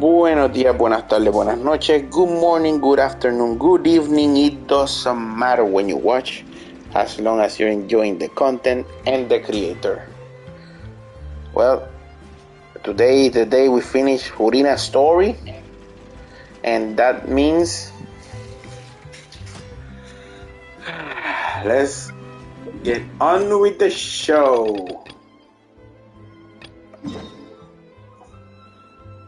Buenos días, buenas tardes, buenas noches, good morning, good afternoon, good evening. It doesn't matter when you watch, as long as you're enjoying the content and the creator. Well, today is the day we finish Furina's story, and that means let's get on with the show.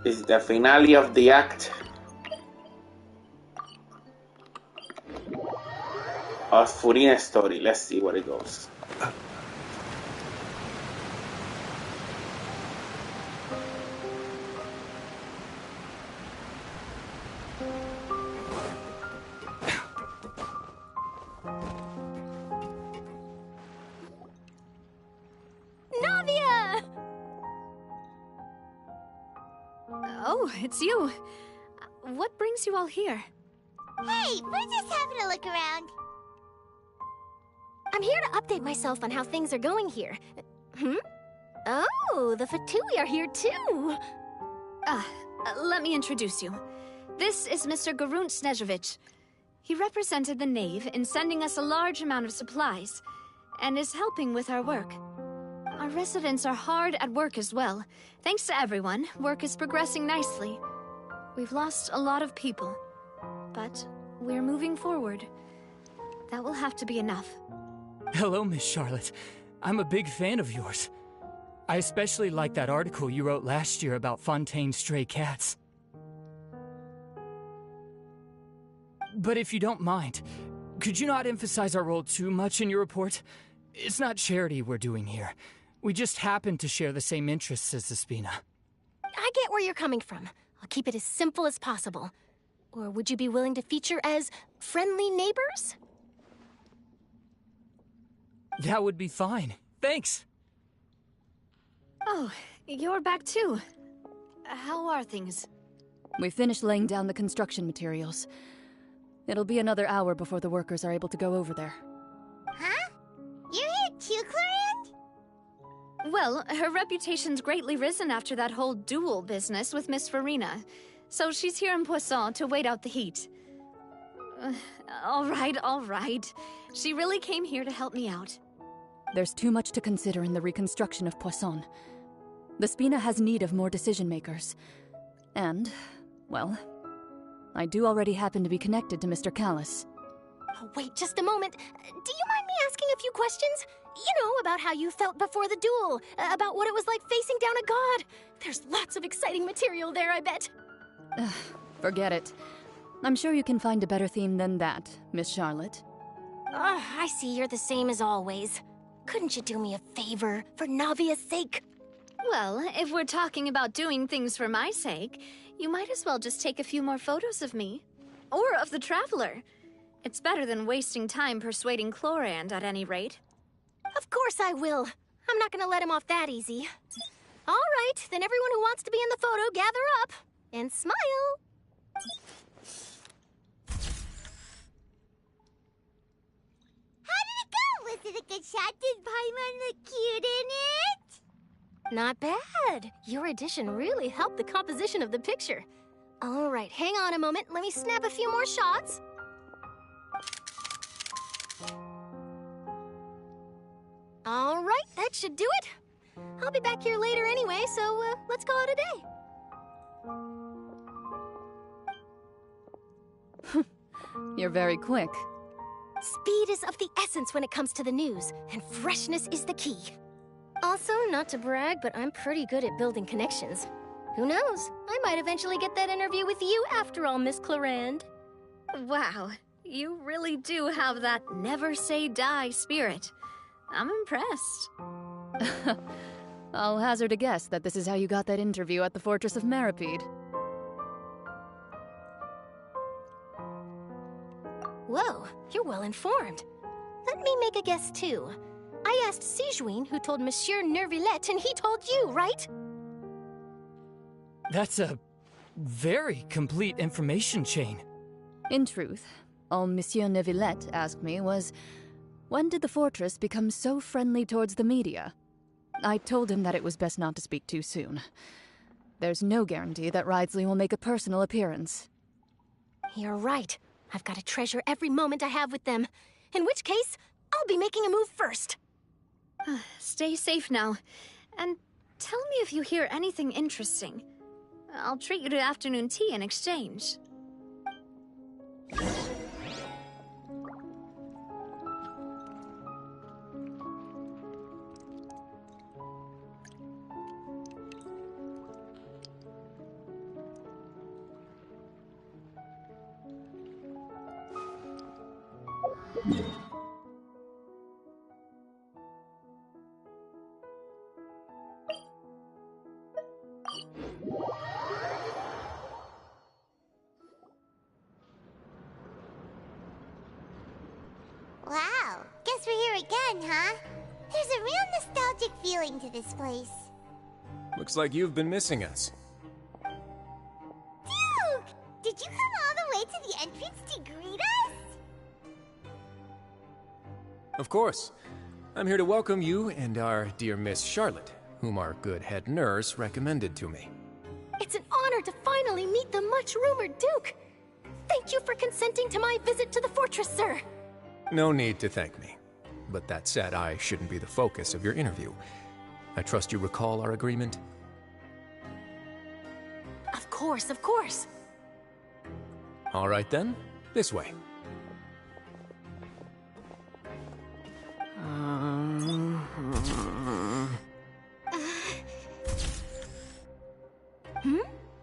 This is the finale of the act of Furina's story. Let's see where it goes. Oh, it's you. What brings you all here? Hey, we're just having a look around. I'm here to update myself on how things are going here. Oh, the Fatui are here too. Let me introduce you. This is Mr. Garunt Snežević. He represented the Knave in sending us a large amount of supplies, and is helping with our work. Our residents are hard at work as well. Thanks to everyone, work is progressing nicely. We've lost a lot of people, but we're moving forward. That will have to be enough. Hello, Miss Charlotte. I'm a big fan of yours. I especially like that article you wrote last year about Fontaine's stray cats. But if you don't mind, could you not emphasize our role too much in your report? It's not charity we're doing here. We just happen to share the same interests as the Spina. I get where you're coming from. I'll keep it as simple as possible. Or would you be willing to feature as friendly neighbors? That would be fine. Thanks. Oh, you're back too. How are things? We finished laying down the construction materials. It'll be another hour before the workers are able to go over there. Huh? You're here too, Clarand? Well, her reputation's greatly risen after that whole duel business with Miss Furina. So she's here in Poisson to wait out the heat. All right. She really came here to help me out. There's too much to consider in the reconstruction of Poisson. The Spina has need of more decision-makers. And, well, I do already happen to be connected to Mr. Callis. Oh, wait just a moment. Do you mind me asking a few questions? You know, about how you felt before the duel, about what it was like facing down a god. There's lots of exciting material there, I bet. Forget it. I'm sure you can find a better theme than that, Miss Charlotte. I see you're the same as always. Couldn't you do me a favor, for Navia's sake? Well, if we're talking about doing things for my sake, you might as well just take a few more photos of me. Or of the Traveler. It's better than wasting time persuading Chlorand, at any rate. Of course I will. I'm not gonna let him off that easy. All right, then everyone who wants to be in the photo, gather up. And smile. How did it go? Was it a good shot? Did Paimon look cute in it? Not bad. Your addition really helped the composition of the picture. All right, hang on a moment. Let me snap a few more shots. All right, that should do it. I'll be back here later anyway, so let's call it a day. You're very quick. Speed is of the essence when it comes to the news, and freshness is the key. Also, not to brag, but I'm pretty good at building connections. Who knows? I might eventually get that interview with you after all, Miss Clarand. Wow, you really do have that never say die spirit. I'm impressed. I'll hazard a guess that this is how you got that interview at the Fortress of Maripede. Whoa, you're well informed. Let me make a guess too. I asked Sijuin, who told Monsieur Nervillet, and he told you, right? That's a very complete information chain. In truth, all Monsieur Nervillet asked me was, when did the fortress become so friendly towards the media? I told him that it was best not to speak too soon. There's no guarantee that Ridsley will make a personal appearance. You're right. I've got to treasure every moment I have with them. In which case, I'll be making a move first. Stay safe now. And tell me if you hear anything interesting. I'll treat you to afternoon tea in exchange. Wow, guess we're here again, huh? There's a real nostalgic feeling to this place. Looks like you've been missing us. Duke! Did you come all the way to the entrance to greet us? Of course. I'm here to welcome you and our dear Miss Charlotte, whom our good head nurse recommended to me. It's an honor to finally meet the much-rumored Duke. Thank you for consenting to my visit to the fortress, sir. No need to thank me. But that said, I shouldn't be the focus of your interview. I trust you recall our agreement? Of course, of course. All right then, this way.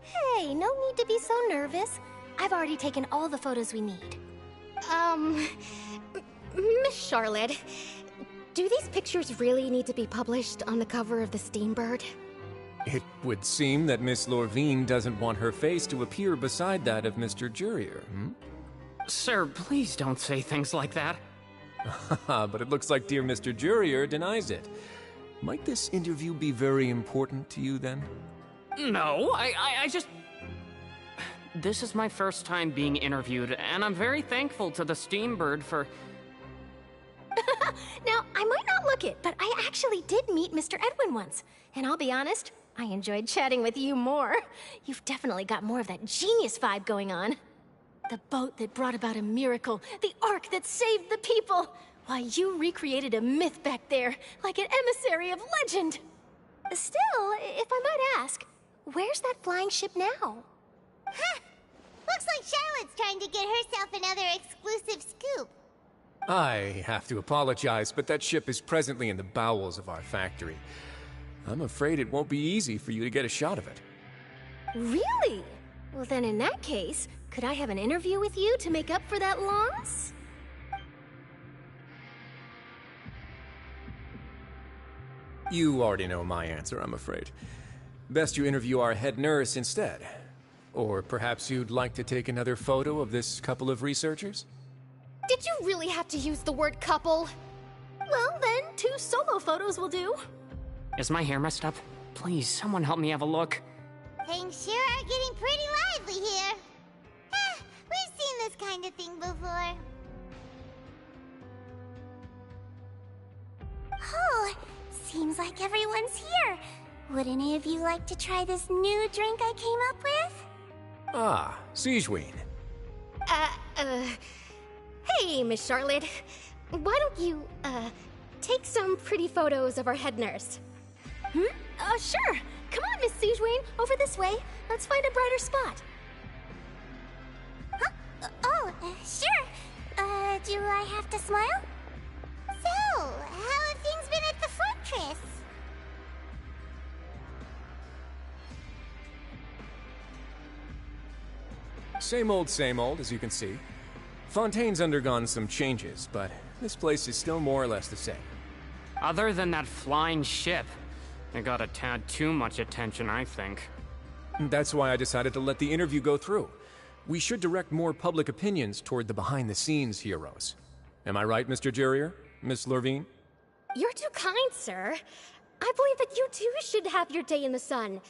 Hey, no need to be so nervous. I've already taken all the photos we need. Miss Charlotte, do these pictures really need to be published on the cover of the Steambird? It would seem that Miss Lorvine doesn't want her face to appear beside that of Mr. Jurier, Sir, please don't say things like that. But it looks like dear Mr. Jurier denies it. Might this interview be very important to you then? No, I just... This is my first time being interviewed, and I'm very thankful to the Steambird for... Now, I might not look it, but I actually did meet Mr. Edwin once. And I'll be honest, I enjoyed chatting with you more. You've definitely got more of that genius vibe going on. The boat that brought about a miracle, the ark that saved the people. Why, you recreated a myth back there, like an emissary of legend. Still, if I might ask, where's that flying ship now? Huh! Looks like Charlotte's trying to get herself another exclusive scoop. I have to apologize, but that ship is presently in the bowels of our factory. I'm afraid it won't be easy for you to get a shot of it. Really? Well, then in that case, could I have an interview with you to make up for that loss? You already know my answer, I'm afraid. Best you interview our head nurse instead. Or perhaps you'd like to take another photo of this couple of researchers? Did you really have to use the word couple? Well, then, 2 solo photos will do. Is my hair messed up? Please, someone help me have a look. Things sure are getting pretty lively here. We've seen this kind of thing before. Oh, seems like everyone's here. Would any of you like to try this new drink I came up with? Ah, Siegeween. Hey, Miss Charlotte. Why don't you, take some pretty photos of our head nurse? Sure. Come on, Miss Siegeween. Over this way. Let's find a brighter spot. Huh? Sure. Do I have to smile? So, how have things been at the fortress? Same old, as you can see. Fontaine's undergone some changes, but this place is still more or less the same. Other than that flying ship, it got a tad too much attention, I think. That's why I decided to let the interview go through. We should direct more public opinions toward the behind-the-scenes heroes. Am I right, Mr. Jurier? Miss Lorvine? You're too kind, sir. I believe that you too should have your day in the sun.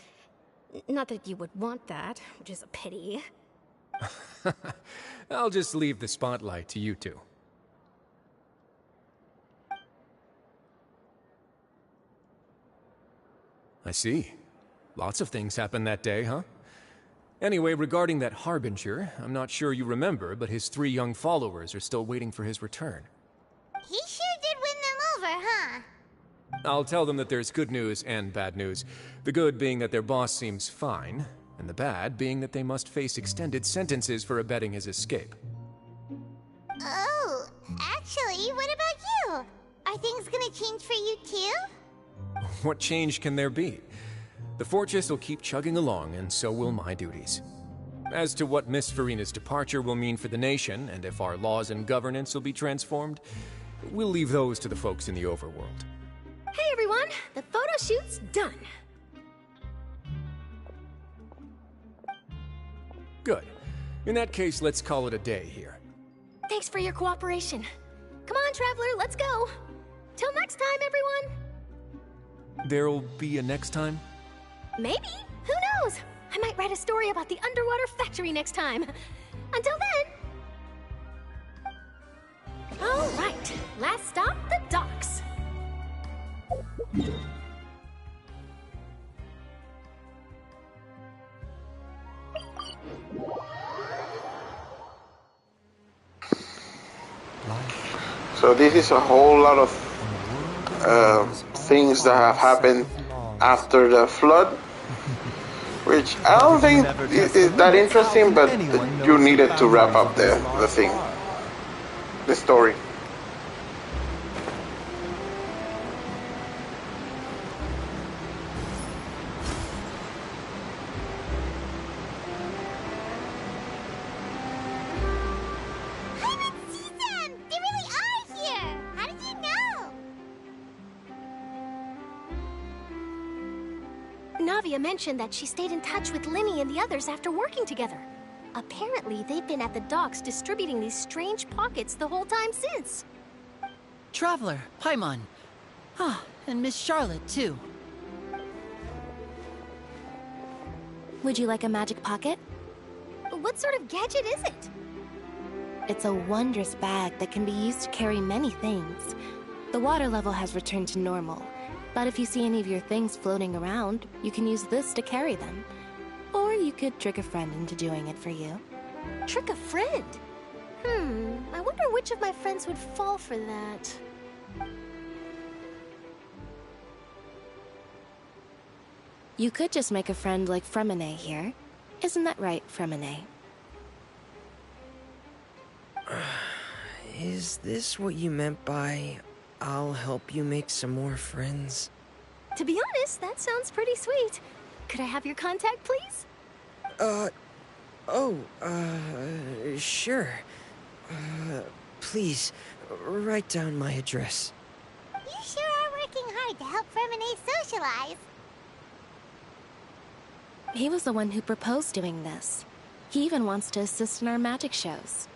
Not that you would want that, which is a pity. I'll just leave the spotlight to you two. I see. Lots of things happened that day, huh? Anyway, regarding that Harbinger, I'm not sure you remember, but his 3 young followers are still waiting for his return. He sure did win them over, huh? I'll tell them that there's good news and bad news. The good being that their boss seems fine, and the bad being that they must face extended sentences for abetting his escape. Oh, actually, what about you? Are things gonna change for you too? What change can there be? The fortress will keep chugging along, and so will my duties. As to what Miss Farina's departure will mean for the nation, and if our laws and governance will be transformed, we'll leave those to the folks in the overworld. Hey everyone, the photo shoot's done. Good. In that case, let's call it a day here. Thanks for your cooperation. Come on, Traveler, let's go. Till next time, everyone. There'll be a next time? Maybe. Who knows? I might write a story about the underwater factory next time. Until then. All right, last stop, the docks. So this is a whole lot of things that have happened after the flood, which I don't think is that interesting, but you needed to wrap up the story. Navia mentioned that she stayed in touch with Linny and the others after working together. Apparently, they've been at the docks distributing these strange pockets the whole time since. Traveler, Paimon. Ah, and Miss Charlotte, too. Would you like a magic pocket? What sort of gadget is it? It's a wondrous bag that can be used to carry many things. The water level has returned to normal, but if you see any of your things floating around, you can use this to carry them. Or you could trick a friend into doing it for you. Trick a friend? I wonder which of my friends would fall for that. You could just make a friend like Fremine here. Isn't that right, Fremine? Is this what you meant by, I'll help you make some more friends? To be honest, that sounds pretty sweet. Could I have your contact, please? Sure. Please, write down my address. You sure are working hard to help Fremine socialize. He was the one who proposed doing this. He even wants to assist in our magic shows.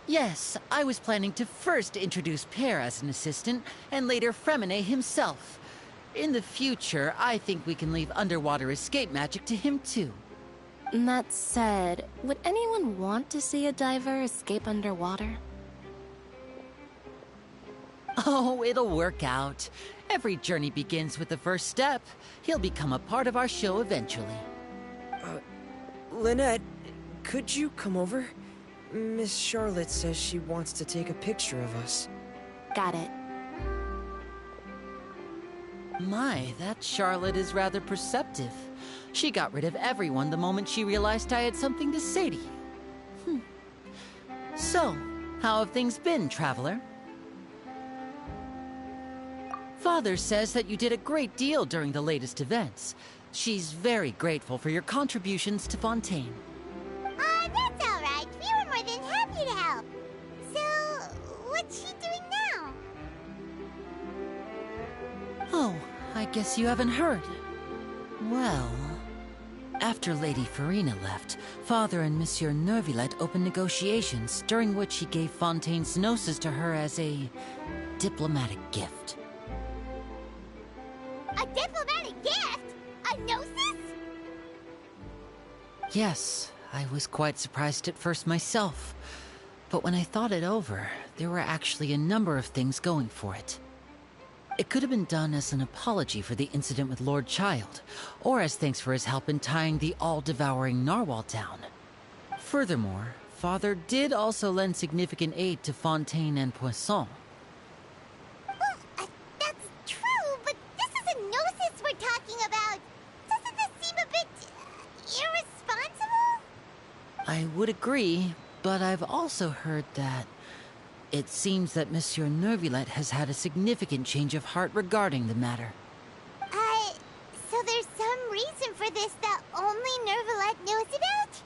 Yes, I was planning to first introduce Per as an assistant, and later Fremine himself. In the future, I think we can leave underwater escape magic to him too. That said, would anyone want to see a diver escape underwater? Oh, it'll work out. Every journey begins with the first step. He'll become a part of our show eventually. Lynette, could you come over? Miss Charlotte says she wants to take a picture of us. Got it. My, that Charlotte is rather perceptive. She got rid of everyone the moment she realized I had something to say to you. So, how have things been, Traveler? Father says that you did a great deal during the latest events. She's very grateful for your contributions to Fontaine. That's all right. We were more than happy to help. So, what's she doing now? Oh, I guess you haven't heard. Well, after Lady Farina left, Father and Monsieur Neuvillette opened negotiations, during which he gave Fontaine's gnosis to her as a diplomatic gift. A diplomatic gift? A gnosis? Yes, I was quite surprised at first myself. But when I thought it over, there were actually a number of things going for it. It could have been done as an apology for the incident with Lord Child, or as thanks for his help in tying the all-devouring narwhal down. Furthermore, Father did also lend significant aid to Fontaine and Poisson. Well, that's true, but this is a gnosis we're talking about. Doesn't this seem a bit irresponsible? I would agree, but I've also heard that it seems that Monsieur Neuvillette has had a significant change of heart regarding the matter. So there's some reason for this that only Neuvillette knows about?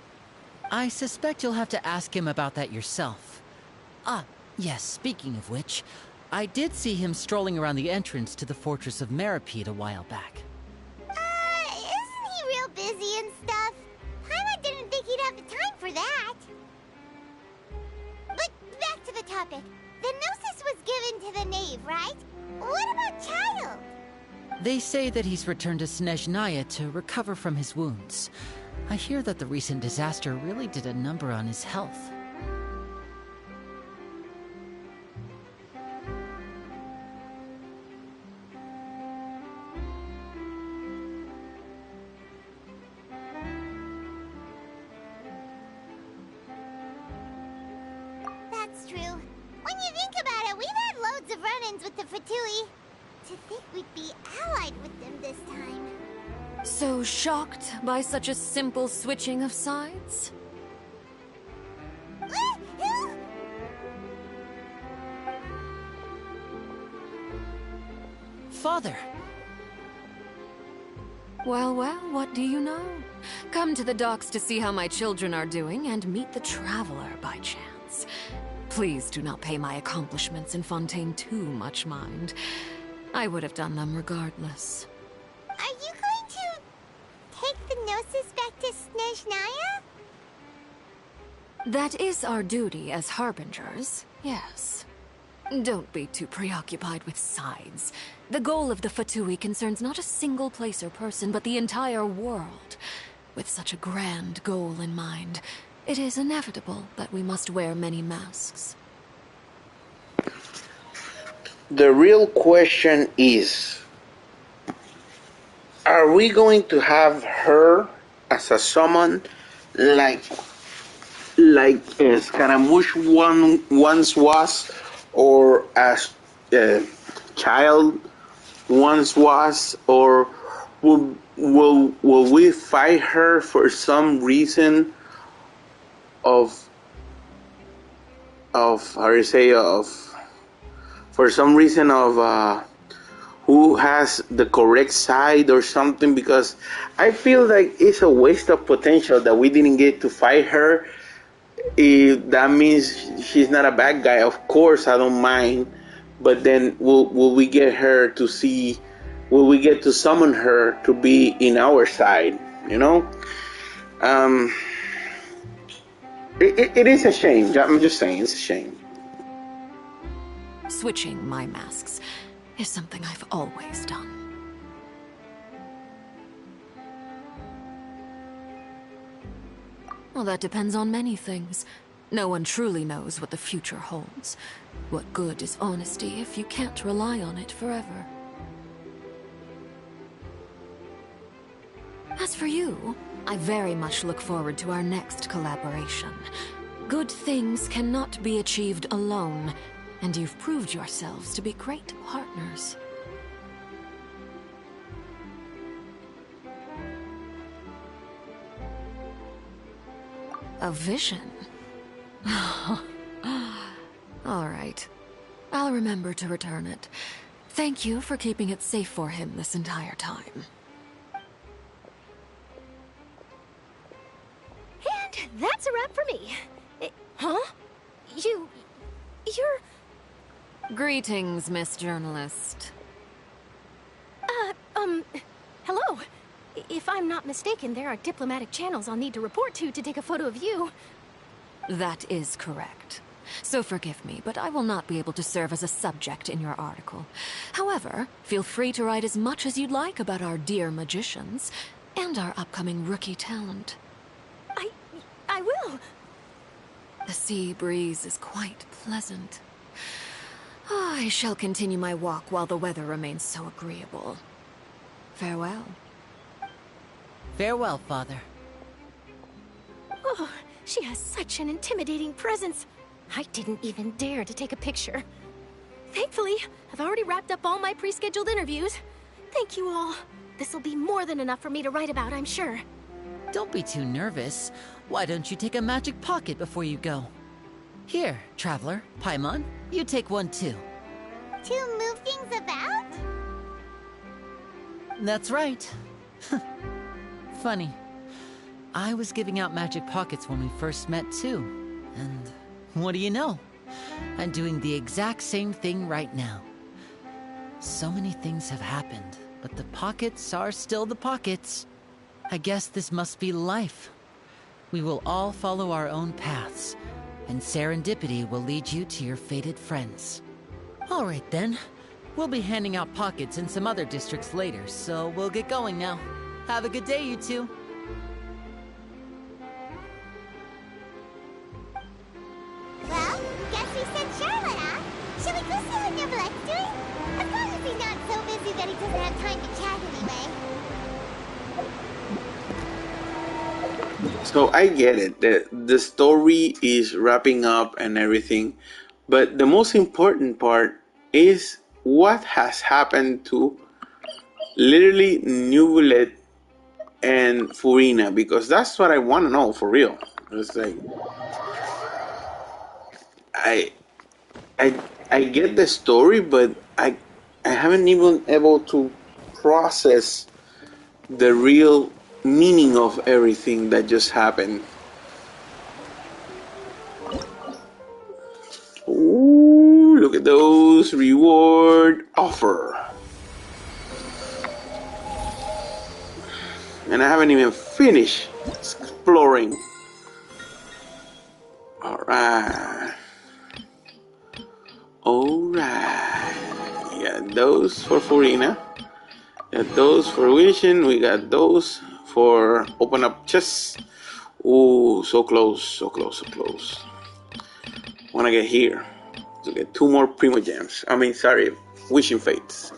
I suspect you'll have to ask him about that yourself. Ah, yes, speaking of which, I did see him strolling around the entrance to the Fortress of Meripede a while back. Isn't he real busy and stuff? Paimon didn't think he'd have the time for that. But back to the topic. The Gnosis was given to the knave, right? What about Child? They say that he's returned to Snezhnaya to recover from his wounds. I hear that the recent disaster really did a number on his health. That's true. When you think about it, we've had loads of run-ins with the Fatui. To think we'd be allied with them this time. So shocked by such a simple switching of sides? Father! Well, what do you know? Come to the docks to see how my children are doing and meet the Traveler by chance. Please do not pay my accomplishments in Fontaine too much mind. I would have done them regardless. Are you going to take the Gnosis back to Snezhnaya? That is our duty as Harbingers, yes. Don't be too preoccupied with sides. The goal of the Fatui concerns not a single place or person, but the entire world. With such a grand goal in mind, it is inevitable that we must wear many masks. The real question is, are we going to have her as a summon like Scaramouche once was, or as Child once was, or will we fight her for some reason for some reason of who has the correct side or something? Because I feel like it's a waste of potential that we didn't get to fight her. If that means she's not a bad guy, of course I don't mind. But then will we get her to see? Will we get to summon her to be in our side? You know, it is a shame. I'm just saying, it's a shame. Switching my masks is something I've always done. Well, that depends on many things. No one truly knows what the future holds. What good is honesty if you can't rely on it forever? As for you, I very much look forward to our next collaboration. Good things cannot be achieved alone, and you've proved yourselves to be great partners. A vision? All right. I'll remember to return it. Thank you for keeping it safe for him this entire time. And that's a wrap for me. Huh? You're... Greetings, Miss Journalist. Hello. If I'm not mistaken, there are diplomatic channels I'll need to report to take a photo of you. That is correct. So forgive me, but I will not be able to serve as a subject in your article. However, feel free to write as much as you'd like about our dear magicians and our upcoming rookie talent. I will. The sea breeze is quite pleasant. I shall continue my walk while the weather remains so agreeable. Farewell. Farewell, Father. Oh, she has such an intimidating presence. I didn't even dare to take a picture. Thankfully, I've already wrapped up all my pre-scheduled interviews. Thank you all. This'll be more than enough for me to write about, I'm sure. Don't be too nervous. Why don't you take a magic pocket before you go? Here, Traveler, Paimon, you take one too. To move things about? That's right. Funny. I was giving out magic pockets when we first met too. And what do you know? I'm doing the exact same thing right now. So many things have happened, but the pockets are still the pockets. I guess this must be life. We will all follow our own paths, and serendipity will lead you to your fated friends. All right then. We'll be handing out pockets in some other districts later, so we'll get going now. Have a good day, you two. Well, guess we sent Charlotte off. Should we go see what Neverlette's doing? As long as he's not so busy that he doesn't have time to chat anyway. So I get it. The story is wrapping up and everything, but the most important part is what has happened to literally Neuvillette and Furina, because that's what I want to know for real. It's like I get the story, but I haven't even able to process the real meaning of everything that just happened. Ooh, look at those reward offer. And I haven't even finished exploring. Alright. Yeah, those for Furina. Got those for wishing. We got those for open up chests. Ooh, so close, so close, so close. Wanna get here to get 2 more Primo Gems. Wishing Fates.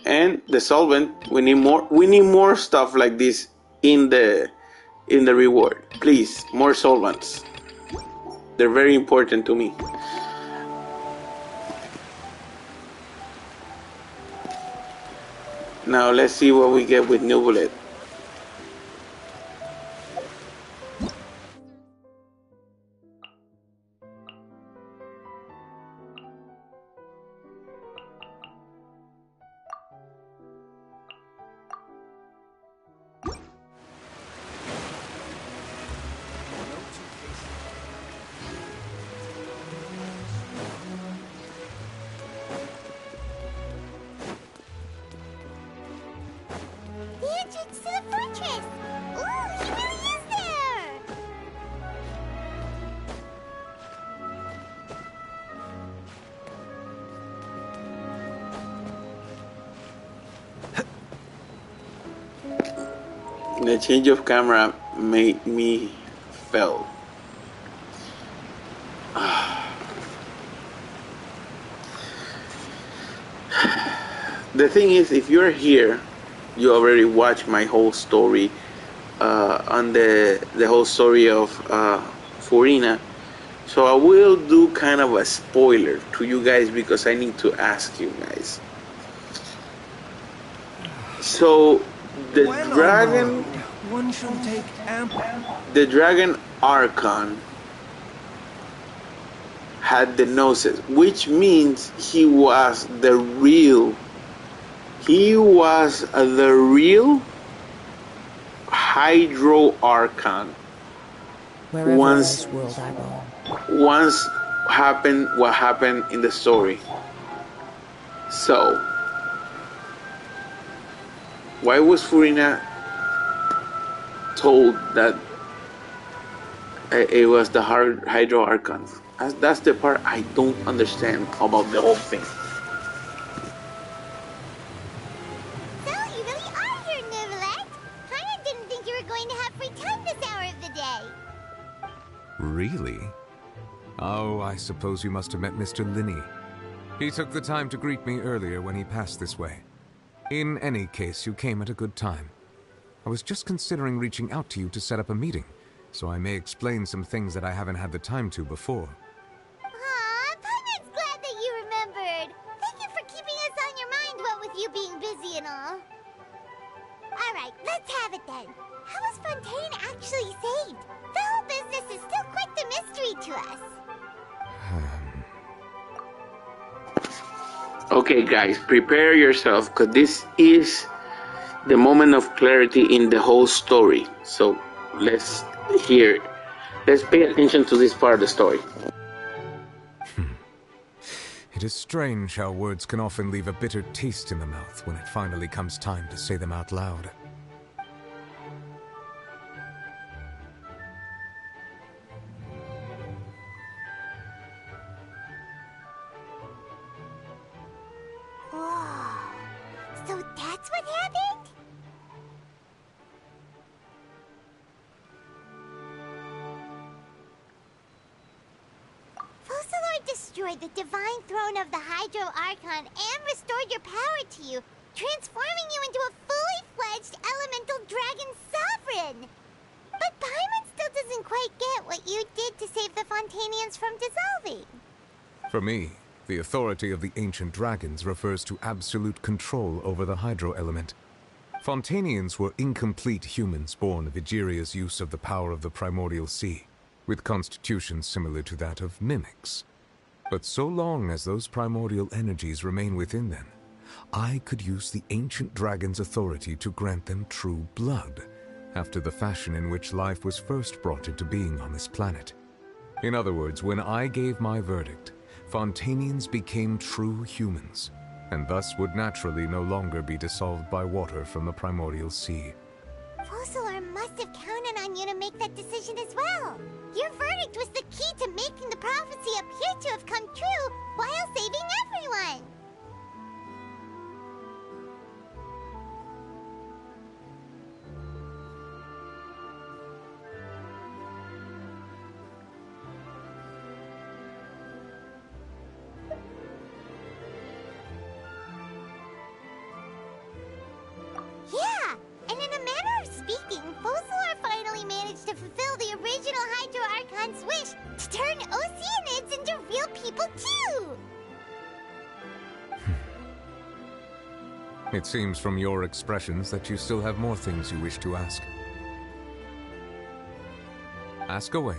And the solvent, we need more stuff like this in the reward. Please, more solvents. They're very important to me. Now let's see what we get with Neuvillette. The entrance to the fortress! Ooh, he really is there! The change of camera made me feel. The thing is, if you're here, you already watched my whole story on the whole story of Furina. So I will do kind of a spoiler to you guys because I need to ask you guys. So the dragon, one should take the dragon Archon had the gnosis, which means he was the real Hydro Archon. Wherever Once in this world I roam. once happened what happened in the story. So why was Furina told that it was the Hydro Archon? That's the part I don't understand about the whole thing. So, you really are here, Neuvillette! Paimon didn't think you were going to have free time this hour of the day. Really? Oh, I suppose you must have met Mr. Linney. He took the time to greet me earlier when he passed this way. In any case, you came at a good time. I was just considering reaching out to you to set up a meeting, so I may explain some things that I haven't had the time to before. Aw, Paimon's glad that you remembered. Thank you for keeping us on your mind, what with you being busy and all. Alright, let's have it then. How was Fontaine actually saved? The whole business is still quite the mystery to us. Okay, guys, prepare yourself, because this is the moment of clarity in the whole story. So let's pay attention to this part of the story. It is strange how words can often leave a bitter taste in the mouth when it finally comes time to say them out loud. Whoa. So that's what happened? Focalor destroyed the divine throne of the Hydro Archon and restored your power to you, transforming you into a fully fledged elemental dragon sovereign. But Paimon still doesn't quite get what you did to save the Fontanians from dissolving. For me, the authority of the ancient dragons refers to absolute control over the hydro element. Fontanians were incomplete humans born of Egeria's use of the power of the primordial sea, with constitutions similar to that of mimics. But so long as those primordial energies remain within them, I could use the ancient dragon's authority to grant them true blood, after the fashion in which life was first brought into being on this planet. In other words, when I gave my verdict, Fontanians became true humans, and thus would naturally no longer be dissolved by water from the primordial sea. Focalor must have counted on you to make that decision as well. Your verdict was the key to making the prophecy appear to have come true while saving everyone. Yeah, and in a manner of speaking, Focalor finally managed to fulfill the original Hydro Archon's wish to turn Oceanids into real people too! It seems from your expressions that you still have more things you wish to ask. Ask away.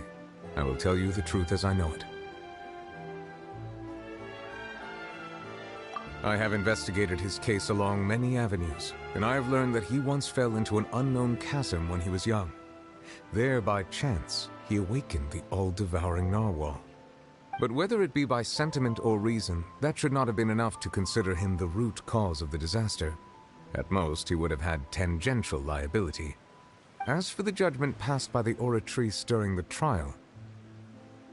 I will tell you the truth as I know it. I have investigated his case along many avenues, and I have learned that he once fell into an unknown chasm when he was young. There, by chance, he awakened the all-devouring narwhal. But whether it be by sentiment or reason, that should not have been enough to consider him the root cause of the disaster. At most, he would have had tangential liability. As for the judgment passed by the Oratrice during the trial,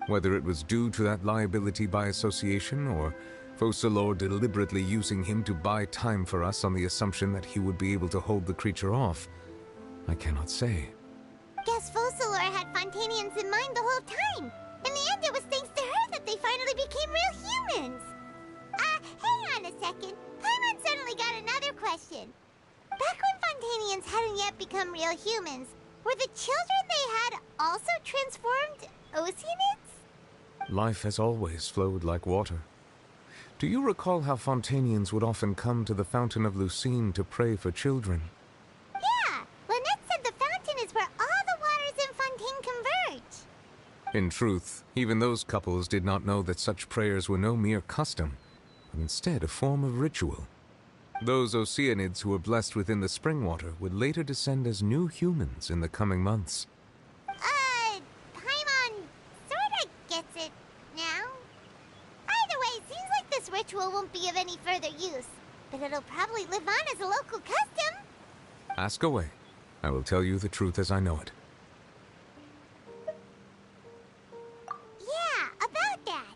whether it was due to that liability by association, or Focalor deliberately using him to buy time for us on the assumption that he would be able to hold the creature off, I cannot say. Guess Focalor had Fontanians in mind the whole time. In the end, it was thanks to her that they finally became real humans. Hang on a second. Paimon suddenly got another question. Back when Fontanians hadn't yet become real humans, were the children they had also transformed Oceanids? Life has always flowed like water. Do you recall how Fontanians would often come to the Fountain of Lucine to pray for children? Yeah, Lynette said the fountain is where all the waters in Fontaine converge. In truth, even those couples did not know that such prayers were no mere custom, but instead a form of ritual. Those Oceanids who were blessed within the spring water would later descend as new humans in the coming months. Paimon sorta gets it now. Either way, it seems like this ritual won't be of any further use, but it'll probably live on as a local custom. Ask away. I will tell you the truth as I know it. Yeah, about that.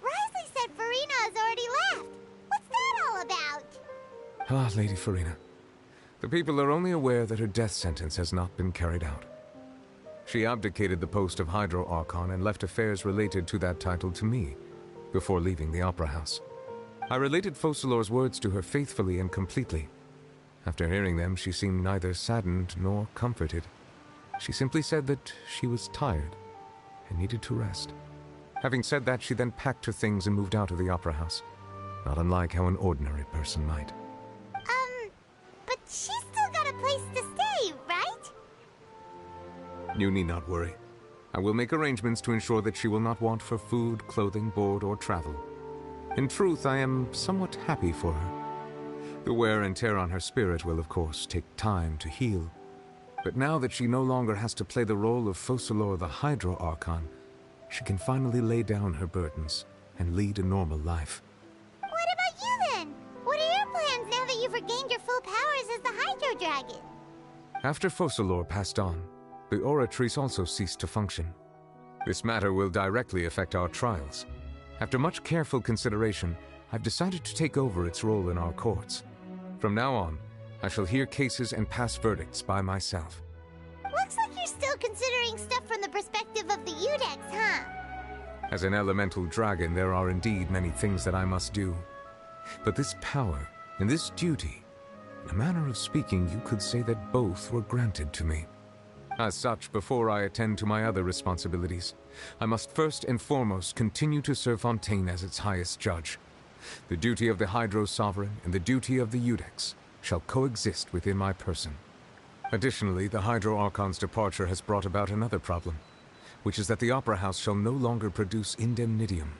Risley said Farina has already left. What's that all about? Ah, Lady Farina. The people are only aware that her death sentence has not been carried out. She abdicated the post of Hydro Archon and left affairs related to that title to me, before leaving the Opera House. I related Focalor's words to her faithfully and completely. After hearing them, she seemed neither saddened nor comforted. She simply said that she was tired and needed to rest. Having said that, she then packed her things and moved out of the Opera House, not unlike how an ordinary person might. But she's still got a place to stay, right? You need not worry. I will make arrangements to ensure that she will not want for food, clothing, board, or travel. In truth, I am somewhat happy for her. The wear and tear on her spirit will, of course, take time to heal. But now that she no longer has to play the role of Focalor the Hydro Archon, she can finally lay down her burdens and lead a normal life. What about you then? What are your plans now that you've regained your full powers as the Hydro Dragon? After Focalor passed on, the Oratrice also ceased to function. This matter will directly affect our trials. After much careful consideration, I've decided to take over its role in our courts. From now on, I shall hear cases and pass verdicts by myself. Looks like you're still considering stuff from the perspective of the Udex, huh? As an elemental dragon, there are indeed many things that I must do. But this power and this duty, in a manner of speaking, you could say that both were granted to me. As such, before I attend to my other responsibilities, I must first and foremost continue to serve Fontaine as its highest judge. The duty of the Hydro Sovereign and the duty of the Udex shall coexist within my person. Additionally, the Hydro Archon's departure has brought about another problem, which is that the Opera House shall no longer produce indemnitium.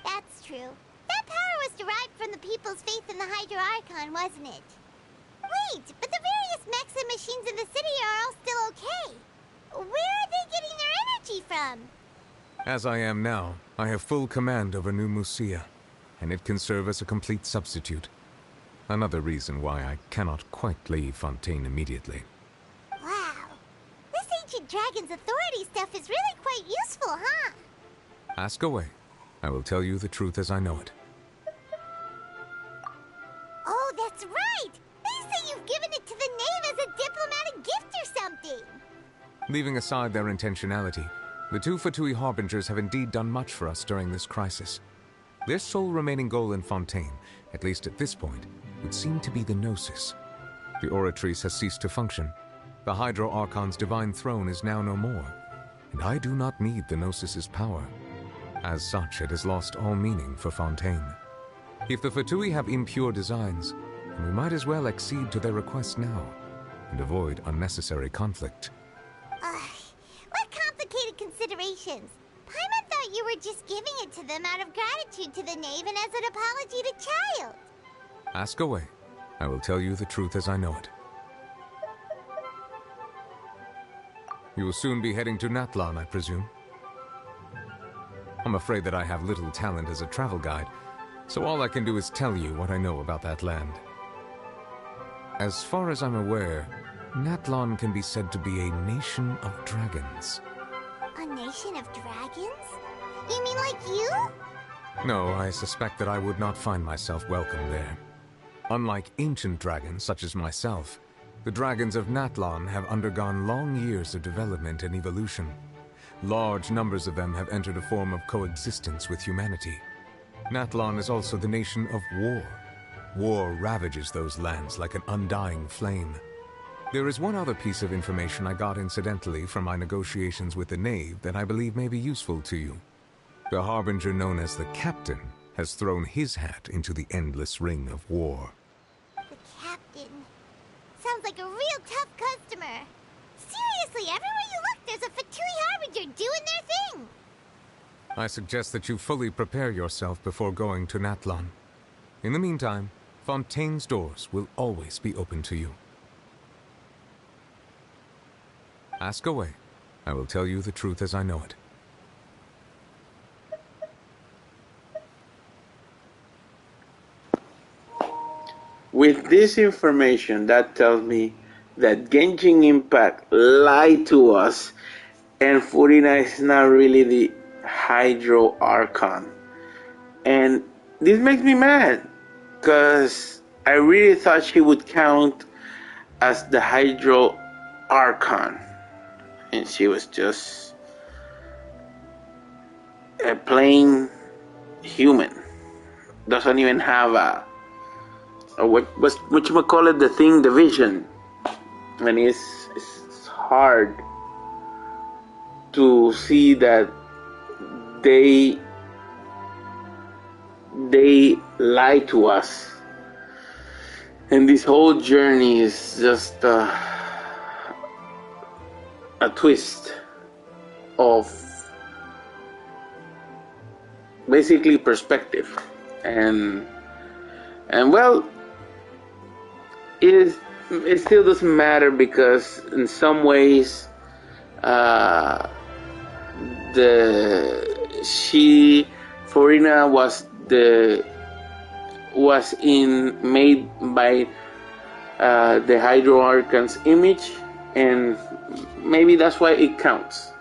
That's true. That power was derived from the people's faith in the Hydro Archon, wasn't it? Wait, but the various mechs and machines in the city are all still okay. Where are they getting their energy from? As I am now, I have full command over New Musia, and it can serve as a complete substitute. Another reason why I cannot quite leave Fontaine immediately. Wow. This ancient dragon's authority stuff is really quite useful, huh? Ask away. I will tell you the truth as I know it. Oh, that's right! They say you've given it to the knave as a diplomatic gift or something! Leaving aside their intentionality, the two Fatui Harbingers have indeed done much for us during this crisis. Their sole remaining goal in Fontaine, at least at this point, would seem to be the Gnosis. The Oratrice has ceased to function. The Hydro Archon's divine throne is now no more, and I do not need the Gnosis's power. As such, it has lost all meaning for Fontaine. If the Fatui have impure designs, then we might as well accede to their request now, and avoid unnecessary conflict. What complicated considerations! Paimon thought you were just giving it to them out of gratitude to the knave and as an apology to Child. Ask away. I will tell you the truth as I know it. You will soon be heading to Natlan, I presume? I'm afraid that I have little talent as a travel guide, so all I can do is tell you what I know about that land. As far as I'm aware, Natlan can be said to be a nation of dragons. A nation of dragons? You mean like you? No, I suspect that I would not find myself welcome there. Unlike ancient dragons such as myself, the dragons of Natlan have undergone long years of development and evolution. Large numbers of them have entered a form of coexistence with humanity. Natlan is also the nation of war. War ravages those lands like an undying flame. There is one other piece of information I got incidentally from my negotiations with the knave that I believe may be useful to you. The Harbinger known as the Captain has thrown his hat into the endless ring of war. The Captain. Sounds like a real tough customer. Seriously, everywhere you look, there's a Fatui Harbinger doing their thing. I suggest that you fully prepare yourself before going to Natlan. In the meantime, Fontaine's doors will always be open to you. Ask away. I will tell you the truth as I know it. With this information, that tells me that Genshin Impact lied to us and Furina is not really the Hydro Archon. And this makes me mad, because I really thought she would count as the Hydro Archon. and she was just a plain human. Doesn't even have a what you call it, the thing, the vision. And it's hard to see that they lie to us, and this whole journey is just a twist of basically perspective, and well, it still doesn't matter, because in some ways Furina was made by the Hydro Archon's image, and maybe that's why it counts.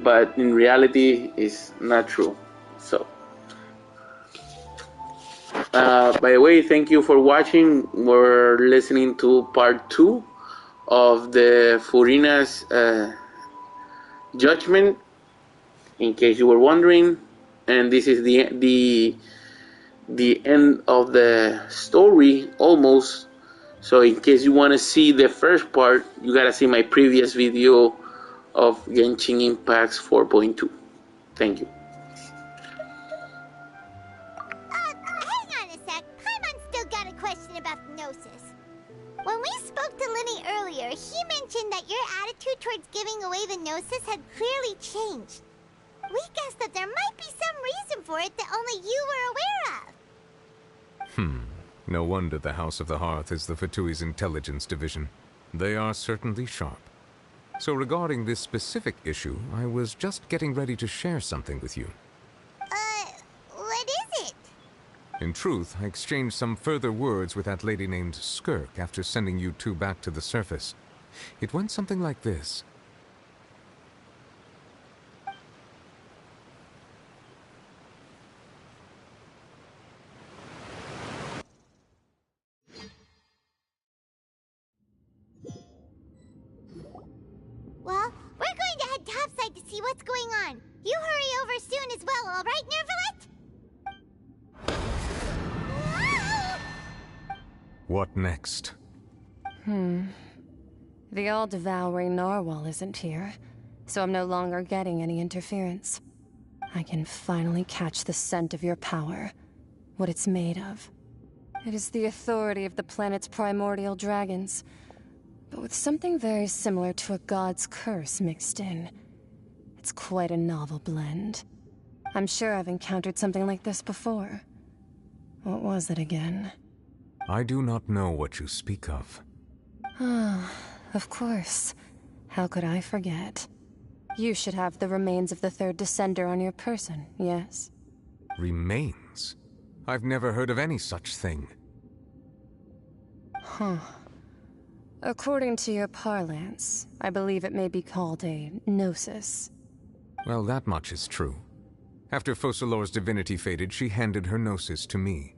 But in reality, it's not true. So, by the way, thank you for watching. We're listening to part 2 of the Furina's judgment, in case you were wondering, and this is the end of the story almost. So in case you want to see the first part, you gotta see my previous video of Genshin Impact 4.2. Thank you. Hang on a sec. Paimon still got a question about the Gnosis. When we spoke to Linny earlier, he mentioned that your attitude towards giving away the Gnosis had clearly changed. We guessed that there might be some reason for it that only you were aware of. No wonder the House of the Hearth is the Fatui's intelligence division. They are certainly sharp. So regarding this specific issue, I was just getting ready to share something with you. What is it? In truth, I exchanged some further words with that lady named Skirk after sending you two back to the surface. It went something like this. Well, we're going to head topside to see what's going on. You hurry over soon as well, all right, Nervalet? What next? The all-devouring narwhal isn't here, so I'm no longer getting any interference. I can finally catch the scent of your power, what it's made of. It is the authority of the planet's primordial dragons, but with something very similar to a god's curse mixed in. It's quite a novel blend. I'm sure I've encountered something like this before. What was it again? I do not know what you speak of. Of course. How could I forget? You should have the remains of the third descender on your person, yes? Remains? I've never heard of any such thing. According to your parlance, I believe it may be called a gnosis. Well, that much is true. After Focalor's divinity faded, she handed her gnosis to me.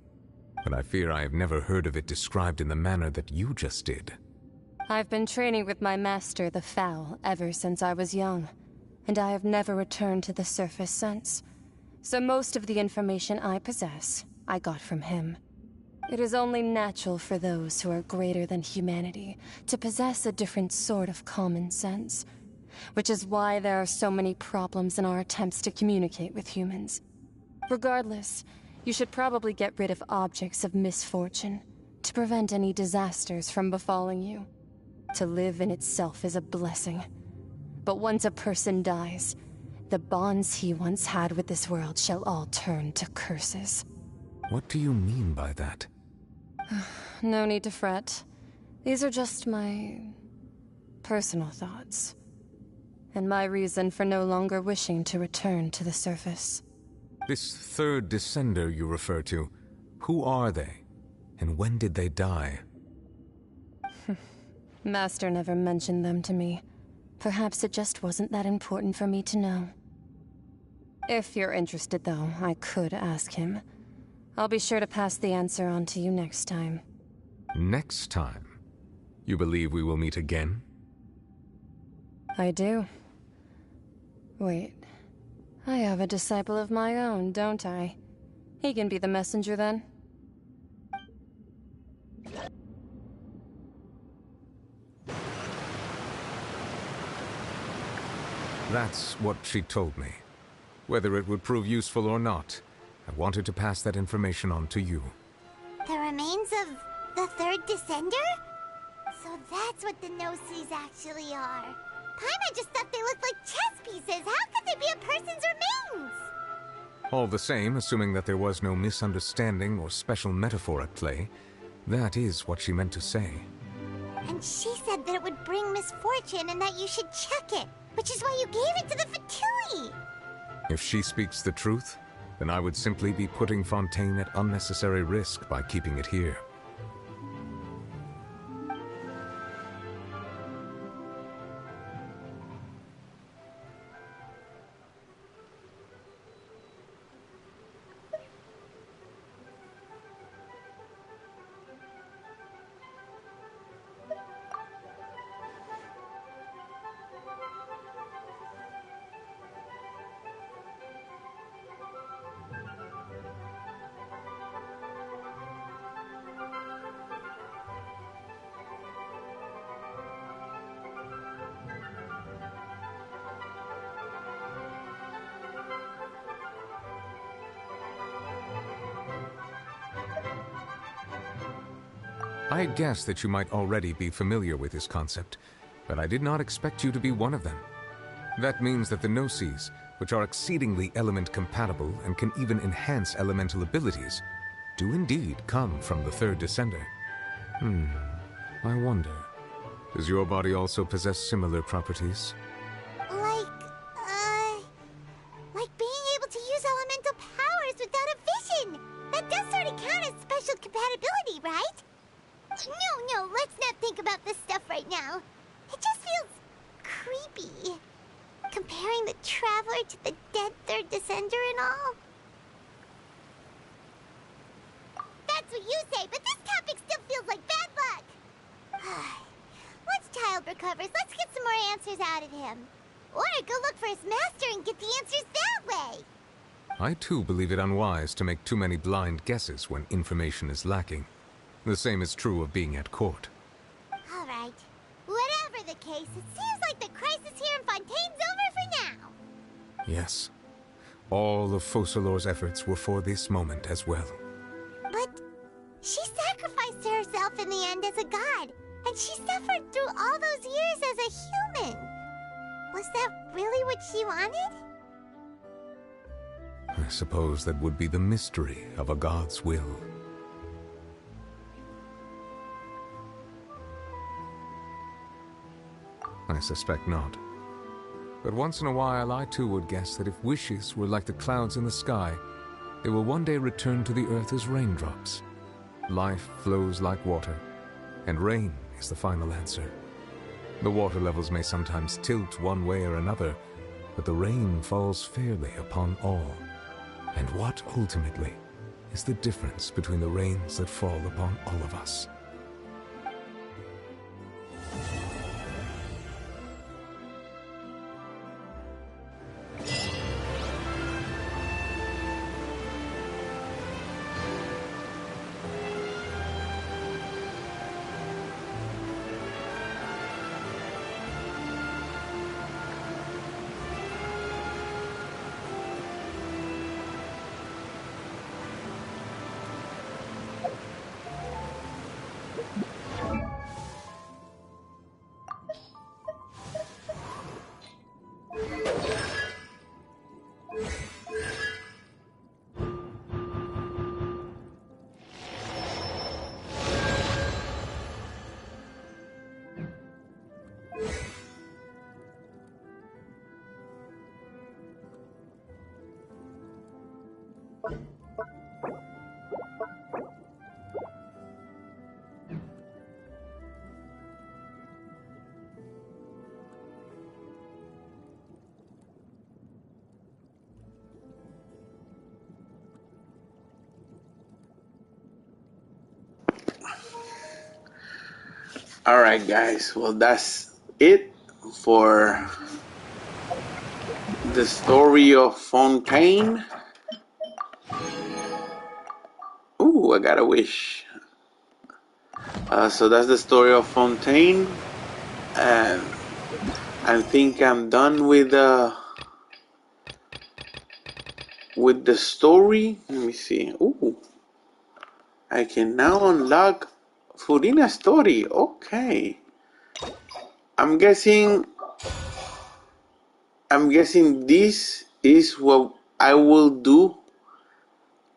But I fear I have never heard of it described in the manner that you just did. I've been training with my master, the Foul, ever since I was young, and I have never returned to the surface since. So most of the information I possess, I got from him. It is only natural for those who are greater than humanity to possess a different sort of common sense, which is why there are so many problems in our attempts to communicate with humans. Regardless, you should probably get rid of objects of misfortune to prevent any disasters from befalling you. To live in itself is a blessing. But once a person dies, the bonds he once had with this world shall all turn to curses. What do you mean by that? No need to fret. These are just my personal thoughts, and my reason for no longer wishing to return to the surface. This third descender you refer to, who are they? And when did they die? Master never mentioned them to me. Perhaps it just wasn't that important for me to know. If you're interested, though, I could ask him. I'll be sure to pass the answer on to you next time. Next time? You believe we will meet again? I do. Wait. I have a disciple of my own, don't I? He can be the messenger then. That's what she told me. Whether it would prove useful or not, I wanted to pass that information on to you. The remains of the third Descender? So that's what the no-sees actually are. Paimon just thought they looked like chess pieces. How could they be a person's remains? All the same, assuming that there was no misunderstanding or special metaphor at play, that is what she meant to say. And she said that it would bring misfortune and that you should check it, which is why you gave it to the Fatui. If she speaks the truth, then I would simply be putting Fontaine at unnecessary risk by keeping it here. I had guessed that you might already be familiar with this concept, but I did not expect you to be one of them. That means that the Gnosis, which are exceedingly element-compatible and can even enhance elemental abilities, do indeed come from the third Descender. I wonder, does your body also possess similar properties? Like being able to use elemental powers without a vision. That does sort of count as special compatibility, right? No, let's not think about this stuff right now. It just feels creepy. Comparing the Traveler to the dead third Descender and all. That's what you say, but this topic still feels like bad luck. Once Child recovers, let's get some more answers out of him. Or go look for his master and get the answers that way. I too believe it unwise to make too many blind guesses when information is lacking. The same is true of being at court. All right. Whatever the case, it seems like the crisis here in Fontaine's over for now. Yes. All of Focalor's efforts were for this moment as well. But she sacrificed herself in the end as a god, and she suffered through all those years as a human. Was that really what she wanted? I suppose that would be the mystery of a god's will. I suspect not. But once in a while, I too would guess that if wishes were like the clouds in the sky, they will one day return to the earth as raindrops. Life flows like water, and rain is the final answer. The water levels may sometimes tilt one way or another, but the rain falls fairly upon all. And what, ultimately, is the difference between the rains that fall upon all of us? Alright guys, well that's it for the story of Fontaine. Ooh, I got a wish. So that's the story of Fontaine, and I think I'm done with the story. Let me see. Ooh, I can now unlock Furina's story. Okay, I'm guessing this is what I will do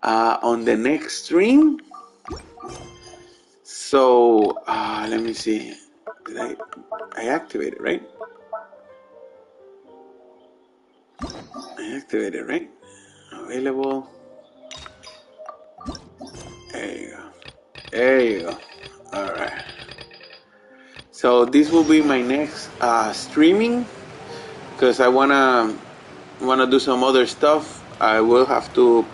on the next stream. So let me see. Did I activate it, right? I activated, right? Available. There you go. There you go. Alright. So this will be my next streaming, because I wanna do some other stuff. I will have to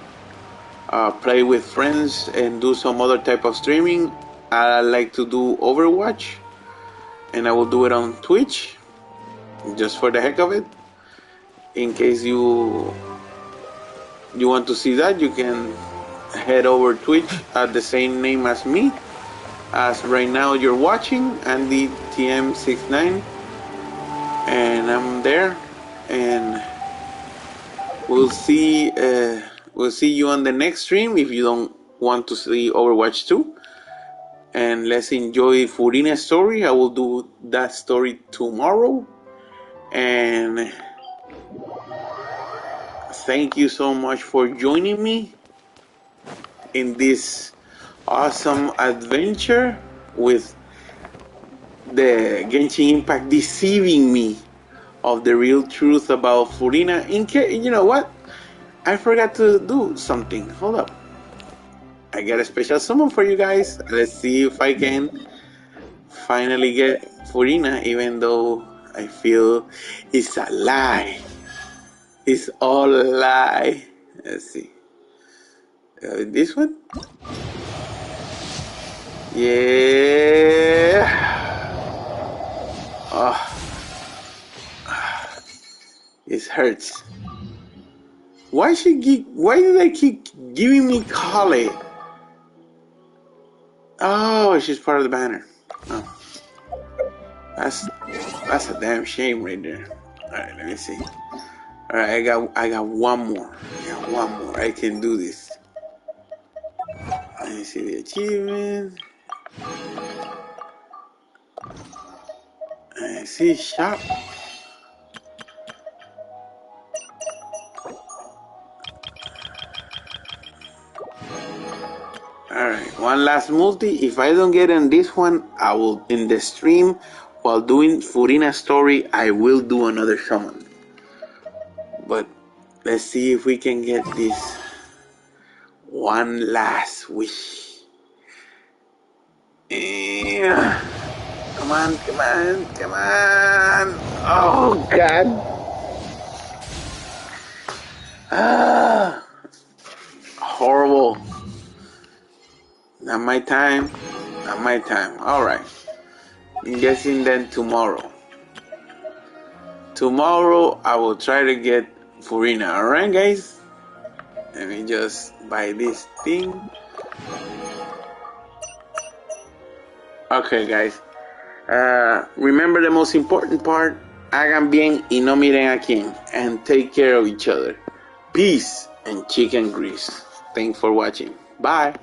play with friends and do some other type of streaming. I like to do Overwatch, and I will do it on Twitch just for the heck of it. In case you want to see that, you can head over Twitch at the same name as me, as right now you're watching, Andy TM69, and I'm there, and we'll see you on the next stream if you don't want to see Overwatch 2. And let's enjoy Furina's story. I will do that story tomorrow. And thank you so much for joining me in this awesome adventure with the Genshin Impact deceiving me of the real truth about Furina. You know what? I forgot to do something. Hold up. I got a special summon for you guys. Let's see if I can finally get Furina, even though I feel it's a lie. It's all a lie. Let's see. This one? Yeah. Oh. It hurts. Why did they keep giving me Kale? Oh, she's part of the banner. Oh. That's a damn shame right there. Alright, let me see. Alright, I got one more. I can do this. Let me see the achievement. I see shop. Alright, one last multi. If I don't get in this one, I will, in the stream, while doing Furina's story, I will do another summon. But let's see if we can get this one last wish. Yeah. Come on. Oh, God. Horrible. Not my time. Alright. I'm guessing then tomorrow. Tomorrow I will try to get Furina. Alright, guys? Let me just buy this thing. Okay, guys. Remember the most important part. Hagan bien y no miren a quién. And take care of each other. Peace and chicken grease. Thanks for watching. Bye.